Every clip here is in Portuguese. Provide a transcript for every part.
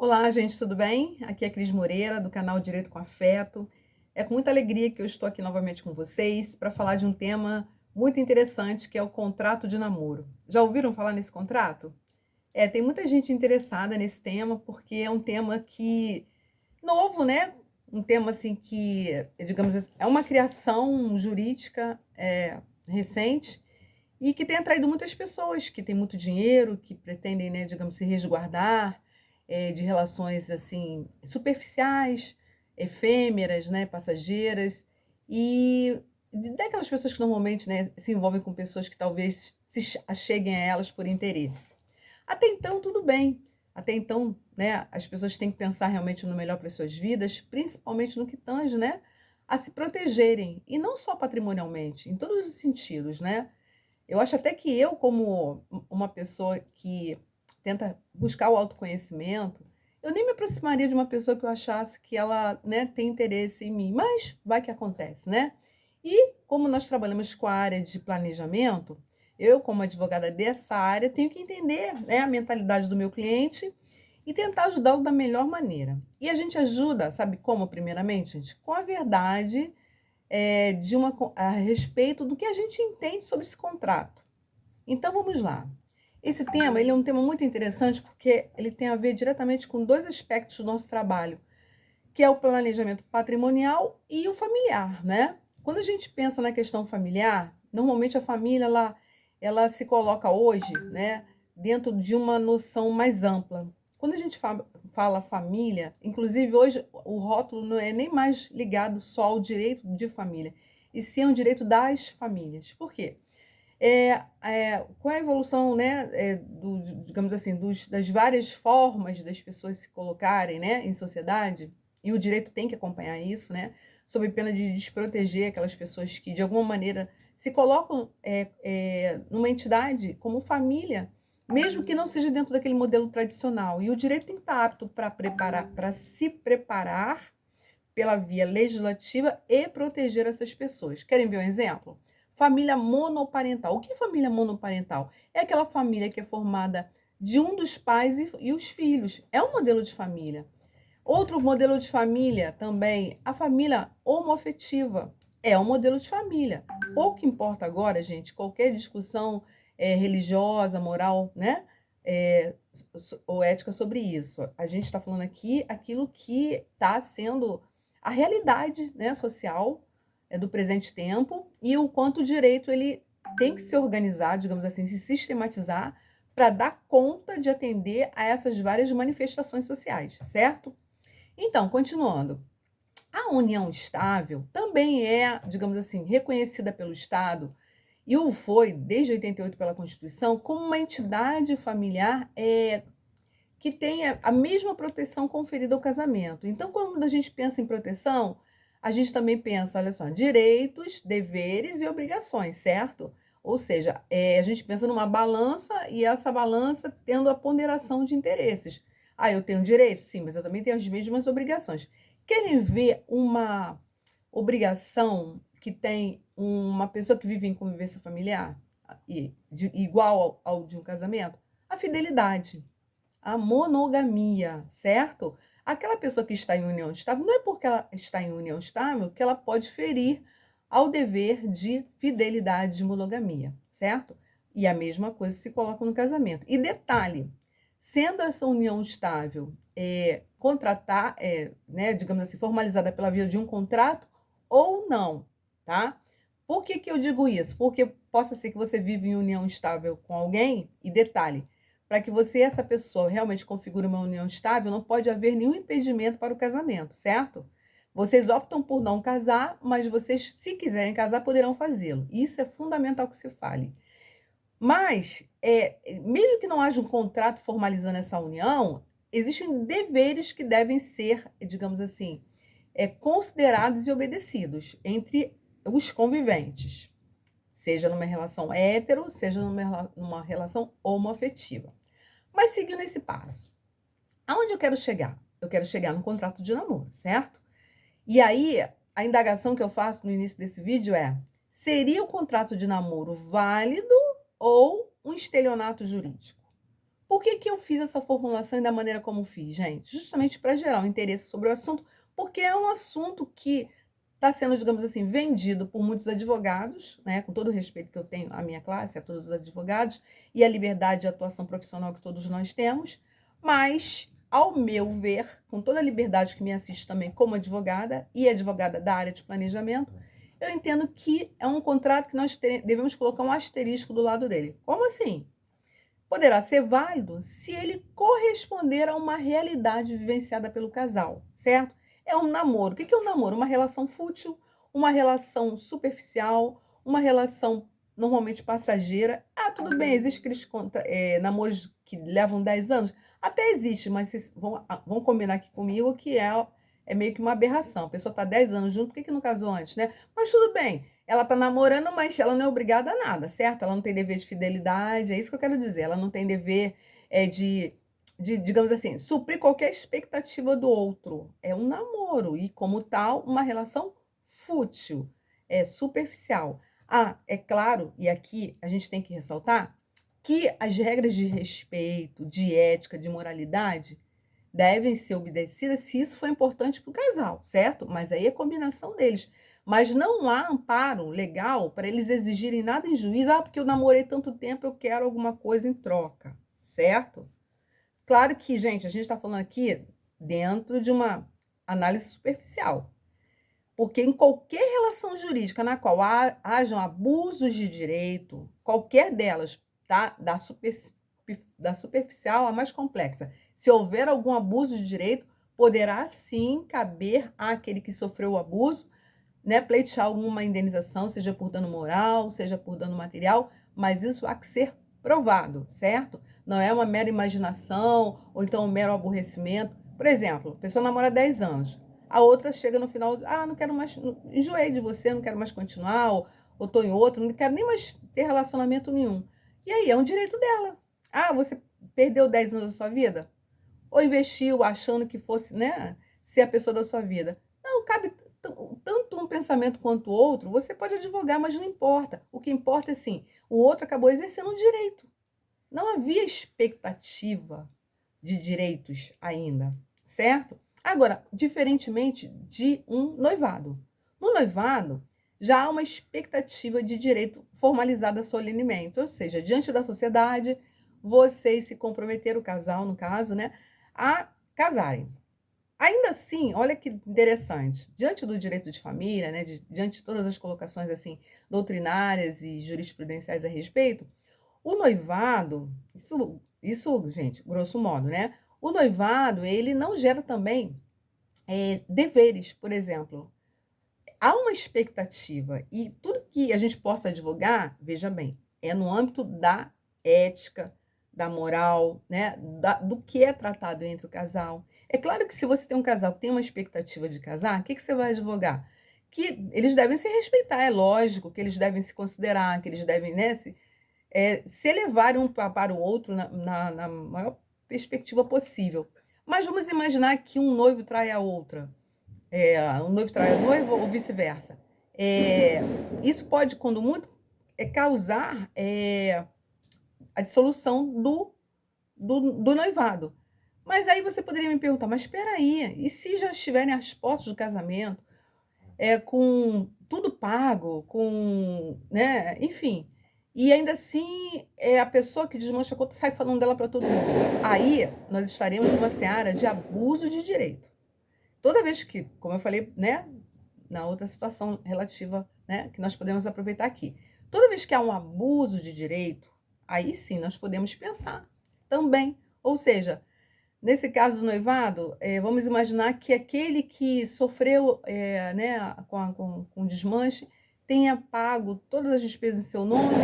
Olá, gente, tudo bem? Aqui é a Cris Moreira, do canal Direito com Afeto. É com muita alegria que eu estou aqui novamente com vocês para falar de um tema muito interessante, que é o contrato de namoro. Já ouviram falar nesse contrato? Tem muita gente interessada nesse tema, porque é um tema que novo, né? Um tema assim que, digamos assim, é uma criação jurídica recente e que tem atraído muitas pessoas que têm muito dinheiro, que pretendem, né, digamos, se resguardar de relações assim superficiais, efêmeras, né, passageiras, e daquelas pessoas que normalmente, né, se envolvem com pessoas que talvez se acheguem a elas por interesse. Até então, tudo bem. Até então, né, as pessoas têm que pensar realmente no melhor para as suas vidas, principalmente no que tange, né, a se protegerem, e não só patrimonialmente, em todos os sentidos, né? Eu acho até que eu, como uma pessoa que tenta buscar o autoconhecimento, eu nem me aproximaria de uma pessoa que eu achasse que ela, né, tem interesse em mim, mas vai que acontece, né? E como nós trabalhamos com a área de planejamento, eu, como advogada dessa área, tenho que entender, né, a mentalidade do meu cliente e tentar ajudá-lo da melhor maneira. E a gente ajuda, sabe como, primeiramente, gente? Com a verdade a respeito do que a gente entende sobre esse contrato. Então vamos lá. Esse tema ele é um tema muito interessante porque ele tem a ver diretamente com dois aspectos do nosso trabalho, que é o planejamento patrimonial e o familiar, né? Quando a gente pensa na questão familiar, normalmente a família ela se coloca hoje, né, dentro de uma noção mais ampla. Quando a gente fala família, inclusive hoje o rótulo não é nem mais ligado só ao direito de família, e sim ao direito das famílias. Por quê? Com a evolução, né, digamos assim, das várias formas das pessoas se colocarem, né, em sociedade, e o direito tem que acompanhar isso, né, sob pena de desproteger aquelas pessoas que, de alguma maneira, se colocam numa entidade como família, mesmo que não seja dentro daquele modelo tradicional. E o direito tem que estar apto para se preparar pela via legislativa e proteger essas pessoas. Querem ver um exemplo? Família monoparental. O que é família monoparental? É aquela família que é formada de um dos pais e os filhos. É um modelo de família. Outro modelo de família também, a família homoafetiva. É um modelo de família. Pouco importa agora, gente, qualquer discussão religiosa, moral, né? É, ou ética sobre isso. A gente está falando aqui aquilo que está sendo a realidade, né, social do presente tempo e o quanto o direito ele tem que se organizar, digamos assim, se sistematizar para dar conta de atender a essas várias manifestações sociais, certo? Então, continuando. A união estável também é, digamos assim, reconhecida pelo Estado e o foi, desde 88, pela Constituição, como uma entidade familiar que tenha a mesma proteção conferida ao casamento. Então, quando a gente pensa em proteção, a gente também pensa, olha só, direitos, deveres e obrigações, certo? Ou seja, a gente pensa numa balança e essa balança tendo a ponderação de interesses. Ah, eu tenho direitos? Sim, mas eu também tenho as mesmas obrigações. Querem ver uma obrigação que tem uma pessoa que vive em convivência familiar igual ao de um casamento? A fidelidade, a monogamia, certo? Aquela pessoa que está em união estável, não é porque ela está em união estável que ela pode ferir ao dever de fidelidade de monogamia, certo? E a mesma coisa se coloca no casamento. E detalhe, sendo essa união estável né, digamos assim, formalizada pela via de um contrato ou não, tá? Por que que eu digo isso? Porque possa ser que você vive em união estável com alguém, e detalhe, para que você e essa pessoa realmente configure uma união estável, não pode haver nenhum impedimento para o casamento, certo? Vocês optam por não casar, mas vocês, se quiserem casar, poderão fazê-lo. Isso é fundamental que se fale. Mas, mesmo que não haja um contrato formalizando essa união, existem deveres que devem ser, digamos assim, considerados e obedecidos entre os conviventes, seja numa relação hétero, seja numa relação homoafetiva. Mas seguindo esse passo, aonde eu quero chegar? Eu quero chegar no contrato de namoro, certo? E aí, a indagação que eu faço no início desse vídeo é: seria o contrato de namoro válido ou um estelionato jurídico? Por que que eu fiz essa formulação e da maneira como fiz, gente? Justamente para gerar um interesse sobre o assunto, porque é um assunto que está sendo, digamos assim, vendido por muitos advogados, né, com todo o respeito que eu tenho à minha classe, a todos os advogados, e a liberdade de atuação profissional que todos nós temos, mas, ao meu ver, com toda a liberdade que me assiste também como advogada, e advogada da área de planejamento, eu entendo que é um contrato que nós devemos colocar um asterisco do lado dele. Como assim? Poderá ser válido se ele corresponder a uma realidade vivenciada pelo casal, certo? É um namoro. O que é um namoro? Uma relação fútil, uma relação superficial, uma relação normalmente passageira. Ah, tudo bem, existe aqueles namoros que levam 10 anos? Até existe, mas vocês vão combinar aqui comigo que é meio que uma aberração. A pessoa está 10 anos junto, por que não casou antes, né? Mas tudo bem, ela está namorando, mas ela não é obrigada a nada, certo? Ela não tem dever de fidelidade, é isso que eu quero dizer. Ela não tem dever digamos assim, suprir qualquer expectativa do outro. É um namoro e, como tal, uma relação fútil, superficial. Ah, é claro, e aqui a gente tem que ressaltar que as regras de respeito, de ética, de moralidade devem ser obedecidas se isso for importante para o casal, certo? Mas aí é combinação deles. Mas não há amparo legal para eles exigirem nada em juízo. Ah, porque eu namorei tanto tempo, eu quero alguma coisa em troca, certo? Claro que, gente, a gente está falando aqui dentro de uma análise superficial. Porque em qualquer relação jurídica na qual hajam abusos de direito, qualquer delas, tá? Da superficial à mais complexa, se houver algum abuso de direito, poderá sim caber àquele que sofreu o abuso, né, pleitear alguma indenização, seja por dano moral, seja por dano material, mas isso há que ser provado, certo? Não é uma mera imaginação ou então um mero aborrecimento. Por exemplo, a pessoa namora 10 anos, a outra chega no final, não quero mais, enjoei de você, não quero mais continuar, ou tô em outro, não quero nem mais ter relacionamento nenhum. E aí, é um direito dela. Ah, você perdeu 10 anos da sua vida? Ou investiu achando que fosse, né, ser a pessoa da sua vida? Não, cabe tanto um pensamento quanto o outro, você pode advogar, mas não importa. O que importa é assim, o outro acabou exercendo um direito. Não havia expectativa de direitos ainda, certo? Agora, diferentemente de um noivado. No noivado, já há uma expectativa de direito formalizada solenemente, ou seja, diante da sociedade, vocês se comprometeram, o casal, no caso, né, a casarem. Ainda assim, olha que interessante, diante do direito de família, né, diante de todas as colocações assim doutrinárias e jurisprudenciais a respeito, o noivado, isso, gente, grosso modo, né? O noivado, ele não gera também deveres, por exemplo. Há uma expectativa e tudo que a gente possa advogar, veja bem, é no âmbito da ética, da moral, né? Do que é tratado entre o casal. É claro que se você tem um casal que tem uma expectativa de casar, o que você vai advogar? Que eles devem se respeitar, é lógico que eles devem se considerar, que eles devem, né, se elevarem um para o outro na maior perspectiva possível. Mas vamos imaginar que um noivo trai a outra, um noivo trai a noiva ou vice-versa. Isso pode, quando muito, causar a dissolução do noivado. Mas aí você poderia me perguntar, mas espera aí, e se já estiverem às portas do casamento, com tudo pago, né, enfim, e ainda assim a pessoa que desmancha a conta sai falando dela para todo mundo. Aí nós estaremos numa seara de abuso de direito. Toda vez que, como eu falei, né, na outra situação relativa, né, que nós podemos aproveitar aqui, toda vez que há um abuso de direito, aí sim nós podemos pensar também. Ou seja, nesse caso do noivado, vamos imaginar que aquele que sofreu né, com desmanche tenha pago todas as despesas em seu nome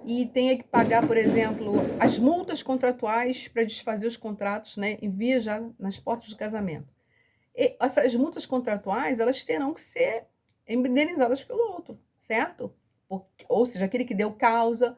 e tenha que pagar, por exemplo, as multas contratuais para desfazer os contratos, né, em via já nas portas do casamento. E essas multas contratuais, elas terão que ser indenizadas pelo outro, certo? Ou seja, aquele que deu causa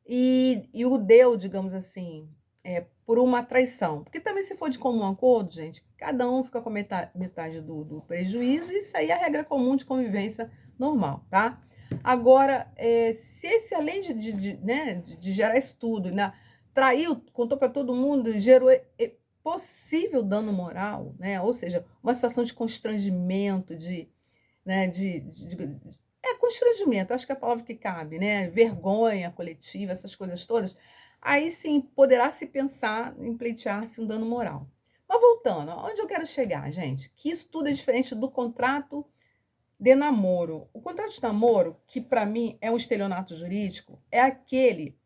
e o deu, digamos assim, por uma traição. Porque também, se for de comum acordo, gente, cada um fica com metade do prejuízo, e isso aí é a regra comum de convivência normal, tá? Agora, se esse, além né, de gerar estudo, né, traiu, contou para todo mundo, gerou possível dano moral, né? Ou seja, uma situação de constrangimento, né, constrangimento, acho que é a palavra que cabe, né? Vergonha coletiva, essas coisas todas. Aí sim poderá se pensar em pleitear-se um dano moral. Mas voltando, onde eu quero chegar, gente? Que isso tudo é diferente do contrato de namoro. O contrato de namoro, que para mim é um estelionato jurídico, é aquele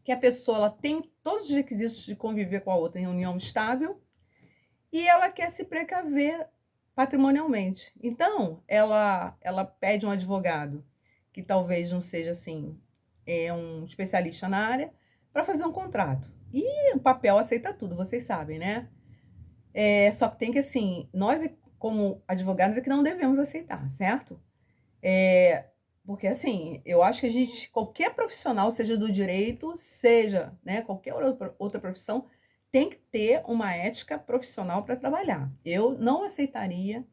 que a pessoa ela tem todos os requisitos de conviver com a outra em união estável e ela quer se precaver patrimonialmente. Então, ela pede um advogado que talvez não seja assim, um especialista na área, para fazer um contrato. E o papel aceita tudo, vocês sabem, né? Só que tem que, assim, nós, como advogados, é que não devemos aceitar, certo? Porque, assim, eu acho que a gente, qualquer profissional, seja do direito, seja, né, qualquer outra profissão, tem que ter uma ética profissional para trabalhar. Eu não aceitaria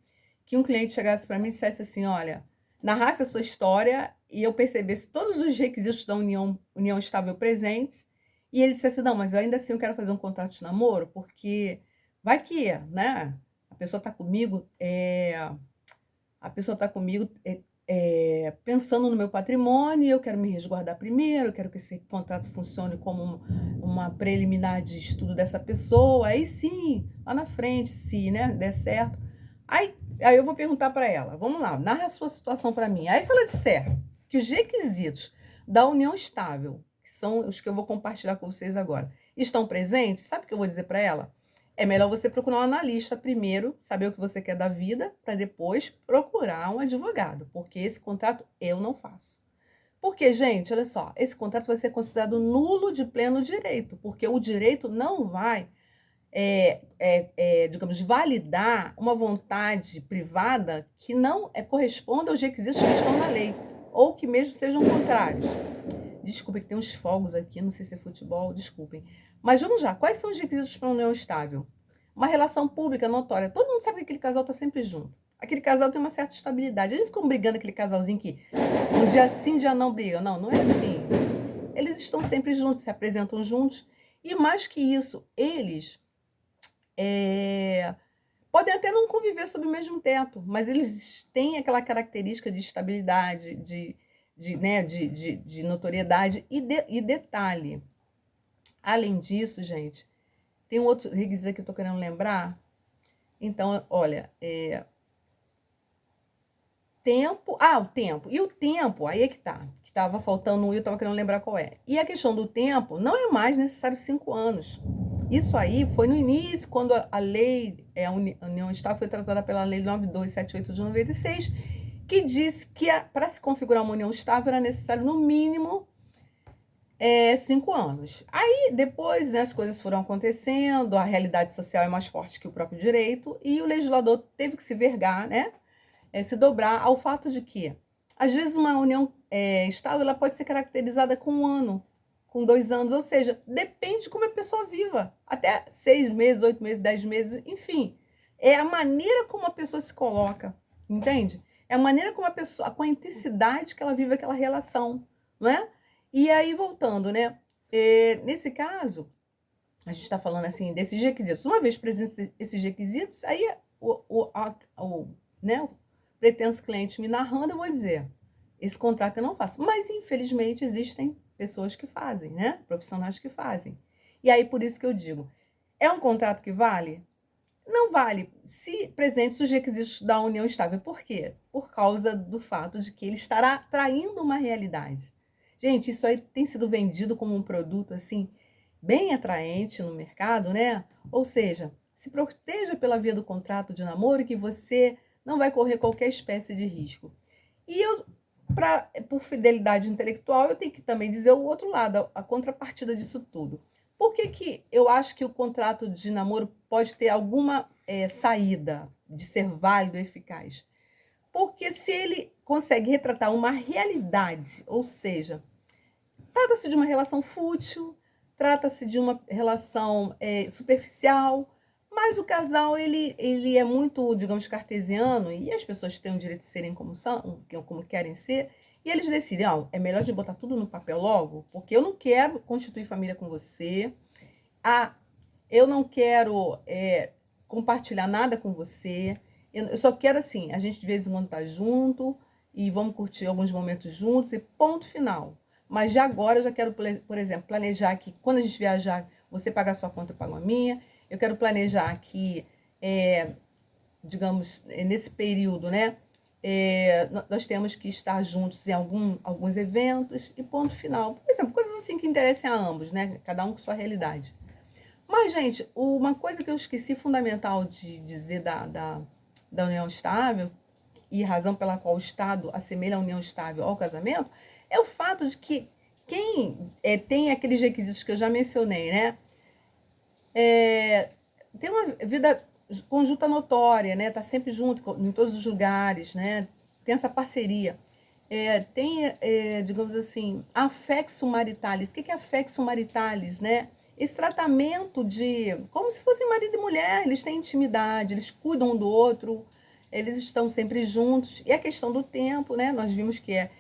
que um cliente chegasse para mim e dissesse assim, olha, narrasse a sua história e eu percebesse todos os requisitos da união estável presentes e ele dissesse, não, mas eu ainda assim eu quero fazer um contrato de namoro, porque vai que, né, a pessoa está comigo, pensando no meu patrimônio, eu quero me resguardar primeiro, eu quero que esse contrato funcione como uma preliminar de estudo dessa pessoa, aí sim, lá na frente, se, né, der certo. Aí eu vou perguntar para ela, vamos lá, narra a sua situação para mim. Aí se ela disser que os requisitos da união estável, que são os que eu vou compartilhar com vocês agora, estão presentes, sabe o que eu vou dizer para ela? É melhor você procurar um analista primeiro, saber o que você quer da vida, para depois procurar um advogado, porque esse contrato eu não faço. Porque, gente, olha só, esse contrato vai ser considerado nulo de pleno direito, porque o direito não vai, digamos, validar uma vontade privada que não corresponda aos requisitos que estão na lei, ou que mesmo sejam contrários. Desculpem que tem uns fogos aqui, não sei se é futebol, desculpem. Mas vamos lá, quais são os requisitos para uma união estável? Uma relação pública notória. Todo mundo sabe que aquele casal está sempre junto. Aquele casal tem uma certa estabilidade. Eles ficam brigando aquele casalzinho que um dia sim, um dia não brigam. Não, não é assim. Eles estão sempre juntos, se apresentam juntos. E mais que isso, eles podem até não conviver sob o mesmo teto, mas eles têm aquela característica de estabilidade, de notoriedade e detalhe. Além disso, gente, tem um outro requisito que eu tô querendo lembrar. Então, olha, tempo. Ah, o tempo. E o tempo, aí é que tá. Que tava faltando um e eu tava querendo lembrar qual é. E a questão do tempo, não é mais necessário 5 anos. Isso aí foi no início, quando a lei, a União Estável foi tratada pela Lei 9278 de 96, que diz que para se configurar uma união estável era necessário, no mínimo, 5 anos. Aí, depois, né, as coisas foram acontecendo, a realidade social é mais forte que o próprio direito, e o legislador teve que se vergar, né, se dobrar ao fato de que, às vezes, uma união estável ela pode ser caracterizada com 1 ano, com 2 anos, ou seja, depende de como a pessoa viva, até 6 meses, 8 meses, 10 meses, enfim. É a maneira como a pessoa se coloca, entende? É a maneira como a pessoa, com a intensidade que ela vive aquela relação, não é? E aí, voltando, né? Nesse caso, a gente está falando assim desses requisitos. Uma vez presentes esses requisitos, aí né, o pretenso cliente me narrando, eu vou dizer, esse contrato eu não faço. Mas, infelizmente, existem pessoas que fazem, né? Profissionais que fazem. E aí, por isso que eu digo, é um contrato que vale? Não vale se presentes os requisitos da união estável. Por quê? Por causa do fato de que ele estará traindo uma realidade. Gente, isso aí tem sido vendido como um produto assim bem atraente no mercado, né? Ou seja, se proteja pela via do contrato de namoro que você não vai correr qualquer espécie de risco. E eu, por fidelidade intelectual, eu tenho que também dizer o outro lado, a contrapartida disso tudo. Por que eu acho que o contrato de namoro pode ter alguma saída de ser válido e eficaz? Porque se ele consegue retratar uma realidade, ou seja, trata-se de uma relação fútil, trata-se de uma relação superficial, mas o casal ele é muito, digamos, cartesiano, e as pessoas têm o direito de serem como são, como querem ser, E eles decidem, ó, é melhor a gente botar tudo no papel logo, porque eu não quero constituir família com você. Ah, eu não quero compartilhar nada com você. Eu só quero, assim, a gente de vez em quando tá junto e vamos curtir alguns momentos juntos e ponto final. Mas já agora eu já quero, por exemplo, planejar que quando a gente viajar, você paga a sua conta, eu pago a minha. Eu quero planejar que, digamos, nesse período, né? Nós temos que estar juntos em alguns eventos e ponto final. Por exemplo, coisas assim que interessem a ambos, né? Cada um com sua realidade. Mas, gente, uma coisa que eu esqueci fundamental de dizer da união estável, e razão pela qual o Estado assemelha a união estável ao casamento, é o fato de que quem tem aqueles requisitos que eu já mencionei, né? Tem uma vida conjunta notória, né? Tá sempre junto em todos os lugares, né? Tem essa parceria. Digamos assim, affexo maritalis. O que é affexo maritalis, né? Esse tratamento de como se fossem marido e mulher, eles têm intimidade, eles cuidam um do outro, eles estão sempre juntos. E a questão do tempo, né? Nós vimos que é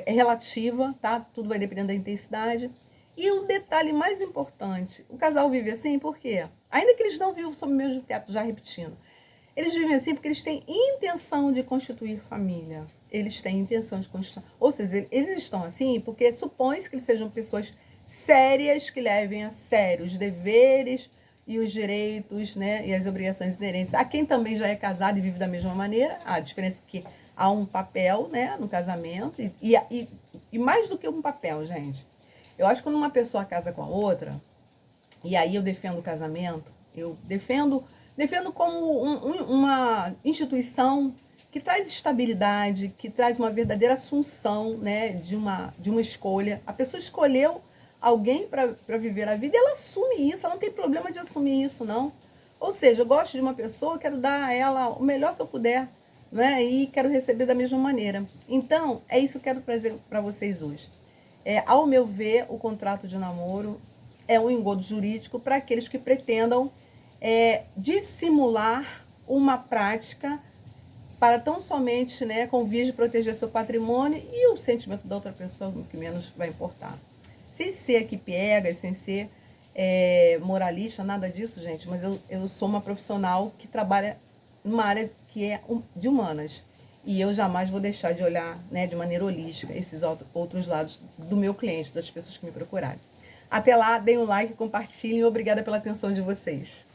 relativa, tá? Tudo vai dependendo da intensidade. E o detalhe mais importante, o casal vive assim por quê? Ainda que eles não vivam sob o mesmo teto, já repetindo, eles vivem assim porque eles têm intenção de constituir família. Eles têm intenção de constituir. Ou seja, eles estão assim porque supõe-se que eles sejam pessoas sérias, que levem a sério os deveres e os direitos, né, e as obrigações inerentes a quem também já é casado e vive da mesma maneira. A diferença é que há um papel, né, no casamento, e mais do que um papel, gente. Eu acho que quando uma pessoa casa com a outra, e aí eu defendo o casamento, eu defendo como uma instituição que traz estabilidade, que traz uma verdadeira assunção, né, de uma escolha. A pessoa escolheu alguém para viver a vida e ela assume isso, ela não tem problema de assumir isso, não. Ou seja, eu gosto de uma pessoa, quero dar a ela o melhor que eu puder, né, e quero receber da mesma maneira. Então, é isso que eu quero trazer para vocês hoje. Ao meu ver, o contrato de namoro é um engodo jurídico para aqueles que pretendam dissimular uma prática para tão somente, né, com vias de proteger seu patrimônio e o sentimento da outra pessoa, o que menos vai importar. Sem ser aqui piegas, sem ser moralista, nada disso, gente, mas eu sou uma profissional que trabalha numa área que é de humanas. E eu jamais vou deixar de olhar, né, de maneira holística esses outros lados do meu cliente, das pessoas que me procurarem. Até lá, deem um like, compartilhem e obrigada pela atenção de vocês.